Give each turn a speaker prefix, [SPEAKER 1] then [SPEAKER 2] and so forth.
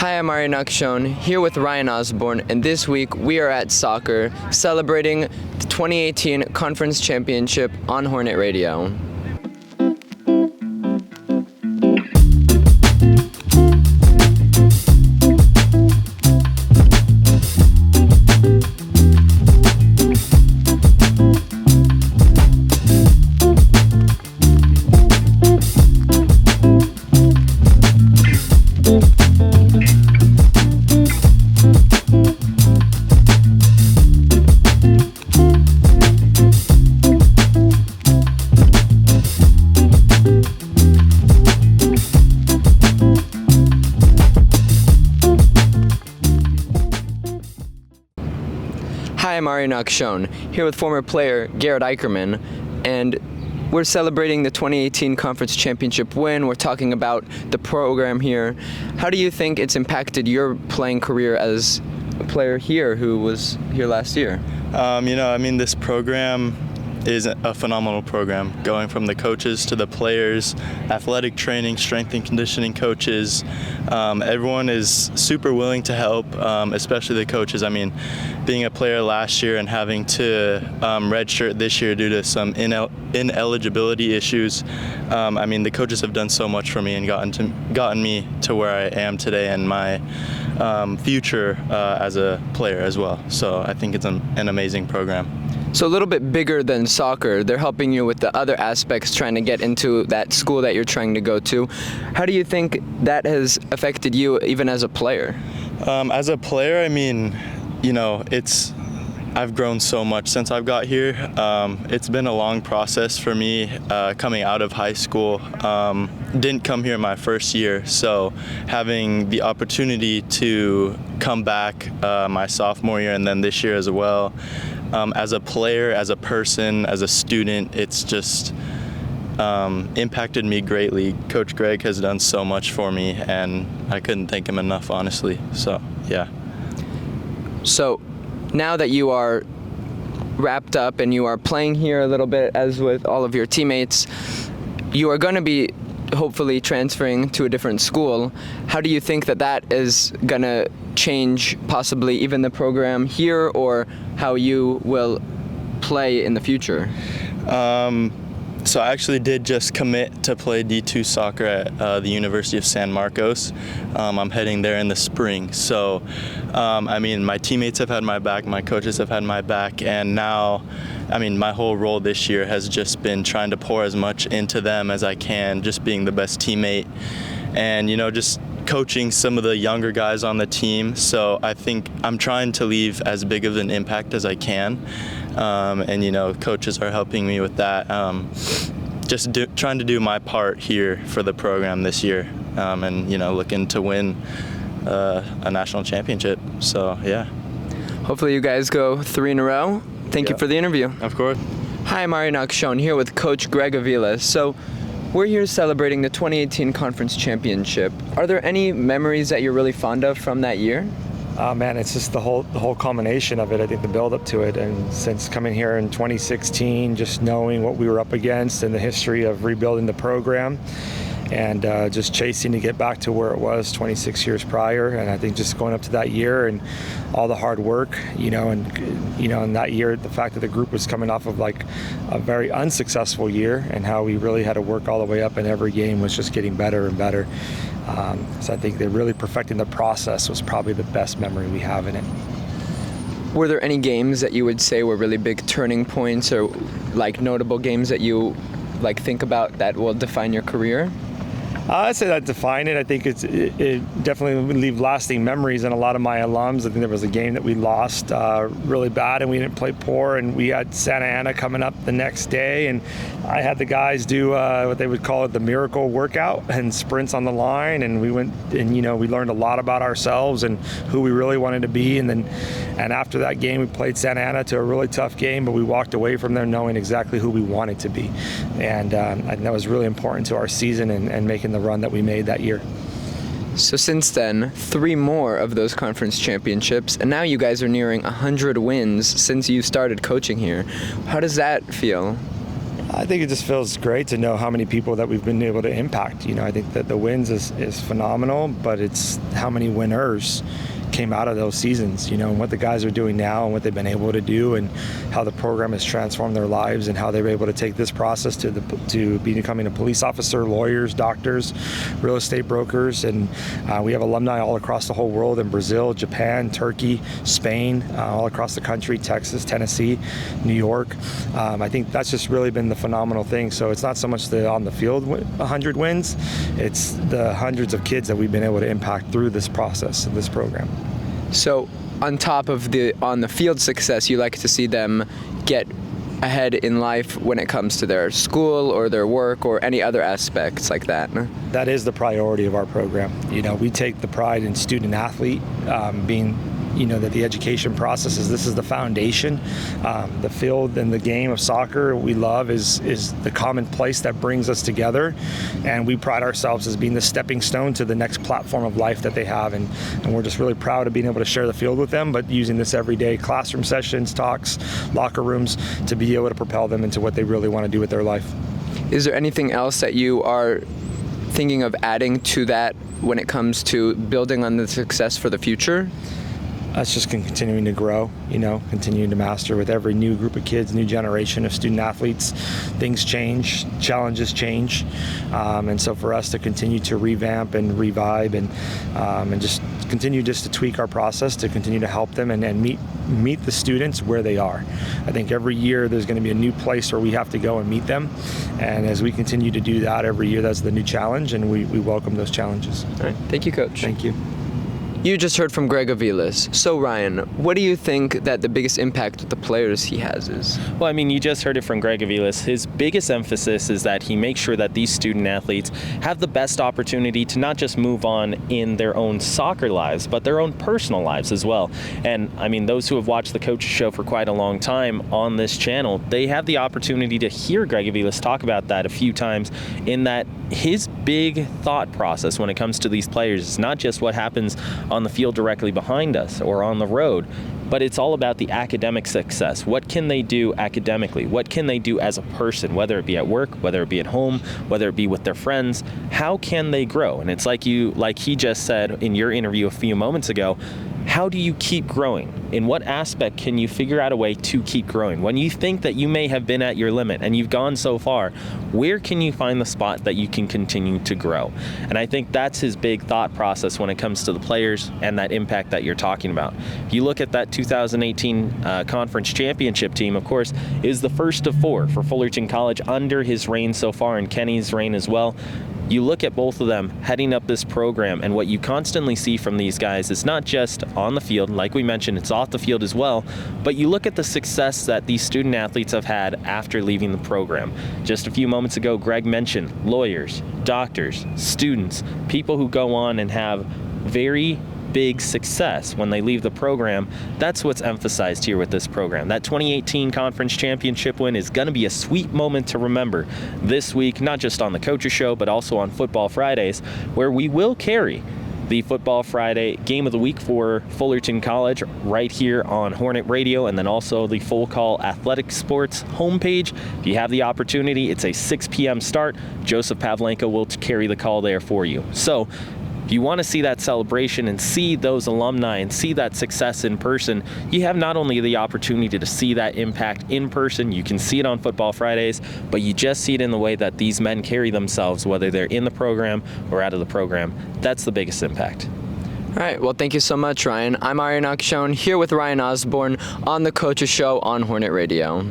[SPEAKER 1] Hi, I'm Ari Nakshon, here with Ryan Osborne, and this week we are at soccer, celebrating the 2018 Conference Championship on Hornet Radio. Hi, I'm Ari Nakshon, here with former player Garrett Eicherman, and we're celebrating the 2018 Conference Championship win. We're talking about the program here. How do you think it's impacted your playing career as a player here who was here last year?
[SPEAKER 2] This program is a phenomenal program, going from the coaches to the players, athletic training, strength and conditioning coaches. Everyone is super willing to help, especially the coaches. Being a player last year and having to redshirt this year due to some ineligibility issues, the coaches have done so much for me and gotten me to where I am today and my future as a player as well. So I think it's an amazing program.
[SPEAKER 1] So a little bit bigger than soccer, they're helping you with the other aspects, trying to get into that school that you're trying to go to. How do you think that has affected you even as a player?
[SPEAKER 2] As a player, I've grown so much since I've got here. It's been a long process for me coming out of high school. Didn't come here my first year, so having the opportunity to come back my sophomore year and then this year as well, as a player, as a person, as a student, it's just impacted me greatly. Coach Greg has done so much for me, and I couldn't thank him enough, honestly. So, yeah.
[SPEAKER 1] So, now that you are wrapped up and you are playing here a little bit as with all of your teammates, you are going to be hopefully transferring to a different school. How do you think that is going to change possibly even the program here or how you will play in the future?
[SPEAKER 2] So I actually did just commit to play D2 soccer at the University of San Marcos. I'm heading there in the spring. So, my teammates have had my back, my coaches have had my back, and now, my whole role this year has just been trying to pour as much into them as I can, just being the best teammate, and, just coaching some of the younger guys on the team. So I think I'm trying to leave as big of an impact as I can. Coaches are helping me with that. Trying to do my part here for the program this year, looking to win a national championship. So, yeah.
[SPEAKER 1] Hopefully you guys go 3 in a row. Thank you for the interview.
[SPEAKER 2] Of course.
[SPEAKER 1] Hi, I'm Ari Nakshon, here with Coach Greg Avila. So, we're here celebrating the 2018 Conference Championship. Are there any memories that you're really fond of from that year?
[SPEAKER 3] It's just the whole culmination of it. I think the build up to it, and since coming here in 2016, just knowing what we were up against and the history of rebuilding the program, and just chasing to get back to where it was 26 years prior. And I think just going up to that year and all the hard work, in that year, the fact that the group was coming off of like a very unsuccessful year, and how we really had to work all the way up, and every game was just getting better and better. So I think that really perfecting the process was probably the best memory we have in it.
[SPEAKER 1] Were there any games that you would say were really big turning points, or like notable games that you think about that will define your career?
[SPEAKER 3] I'd say that define it. I think it definitely would leave lasting memories in a lot of my alums. I think there was a game that we lost really bad, and we didn't play poor, and we had Santa Ana coming up the next day, and I had the guys do what they would call it the miracle workout and sprints on the line, and we went and we learned a lot about ourselves and who we really wanted to be, and after that game we played Santa Ana to a really tough game, but we walked away from there knowing exactly who we wanted to be, and that was really important to our season and making the run that we made that year.
[SPEAKER 1] So since then, 3 more of those conference championships, and now you guys are nearing 100 wins since you started coaching here. How does that feel?
[SPEAKER 3] I think it just feels great to know how many people that we've been able to impact. I think that the wins is phenomenal, but it's how many winners came out of those seasons, and what the guys are doing now and what they've been able to do and how the program has transformed their lives and how they were able to take this process to becoming a police officer, lawyers, doctors, real estate brokers. And we have alumni all across the whole world in Brazil, Japan, Turkey, Spain, all across the country, Texas, Tennessee, New York. I think that's just really been the phenomenal thing. So it's not so much the on the field 100 wins, it's the hundreds of kids that we've been able to impact through this process and this program.
[SPEAKER 1] So on top of the on the field success, you like to see them get ahead in life when it comes to their school or their work or any other aspects like that.
[SPEAKER 3] That is the priority of our program. We take the pride in student athlete being that the education process this is the foundation. The field and the game of soccer we love is the common place that brings us together, and we pride ourselves as being the stepping stone to the next platform of life that they have, and we're just really proud of being able to share the field with them, but using this everyday classroom sessions, talks, locker rooms to be able to propel them into what they really want to do with their life.
[SPEAKER 1] Is there anything else that you are thinking of adding to that when it comes to building on the success for the future?
[SPEAKER 3] That's just continuing to grow, continuing to master with every new group of kids, new generation of student athletes. Things change, challenges change, and so for us to continue to revamp and revive and just continue just to tweak our process to continue to help them and meet the students where they are. I think every year there's going to be a new place where we have to go and meet them, and as we continue to do that every year, that's the new challenge, and we welcome those challenges.
[SPEAKER 1] All right. Thank you, Coach.
[SPEAKER 3] Thank you.
[SPEAKER 1] You just heard from Greg Aviles. So Ryan, what do you think that the biggest impact with the players he has is?
[SPEAKER 4] Well, you just heard it from Greg Aviles. His biggest emphasis is that he makes sure that these student athletes have the best opportunity to not just move on in their own soccer lives, but their own personal lives as well. And those who have watched the Coaches Show for quite a long time on this channel, they have the opportunity to hear Greg Aviles talk about that a few times, in that his big thought process when it comes to these players is not just what happens on the field directly behind us or on the road, but it's all about the academic success. What can they do academically? What can they do as a person, whether it be at work, whether it be at home, whether it be with their friends? How can they grow? And it's like he just said in your interview a few moments ago, how do you keep growing? In what aspect can you figure out a way to keep growing? When you think that you may have been at your limit and you've gone so far, where can you find the spot that you can continue to grow? And I think that's his big thought process when it comes to the players and that impact that you're talking about. If you look at that 2018 conference championship team, of course, is the first of 4 for Fullerton College under his reign so far, and Kenny's reign as well. You look at both of them heading up this program, and what you constantly see from these guys is not just on the field, like we mentioned, it's off the field as well, but you look at the success that these student athletes have had after leaving the program. Just a few moments ago, Greg mentioned lawyers, doctors, students, people who go on and have very big success when they leave the program. That's what's emphasized here with this program. That 2018 conference championship win is going to be a sweet moment to remember this week, not just on the Coaches Show, but also on Football Fridays, where we will carry the Football Friday Game of the Week for Fullerton College right here on Hornet Radio, and then also the Full Call Athletic Sports homepage. If you have the opportunity, it's a 6 p.m. start. Joseph Pavlenko will carry the call there for you. So if you want to see that celebration and see those alumni and see that success in person, you have not only the opportunity to see that impact in person, you can see it on Football Fridays, but you just see it in the way that these men carry themselves, whether they're in the program or out of the program. That's the biggest impact.
[SPEAKER 1] All right, well, thank you so much, Ryan. I'm Aryan Akshon here with Ryan Osborne on the Coaches Show on Hornet Radio.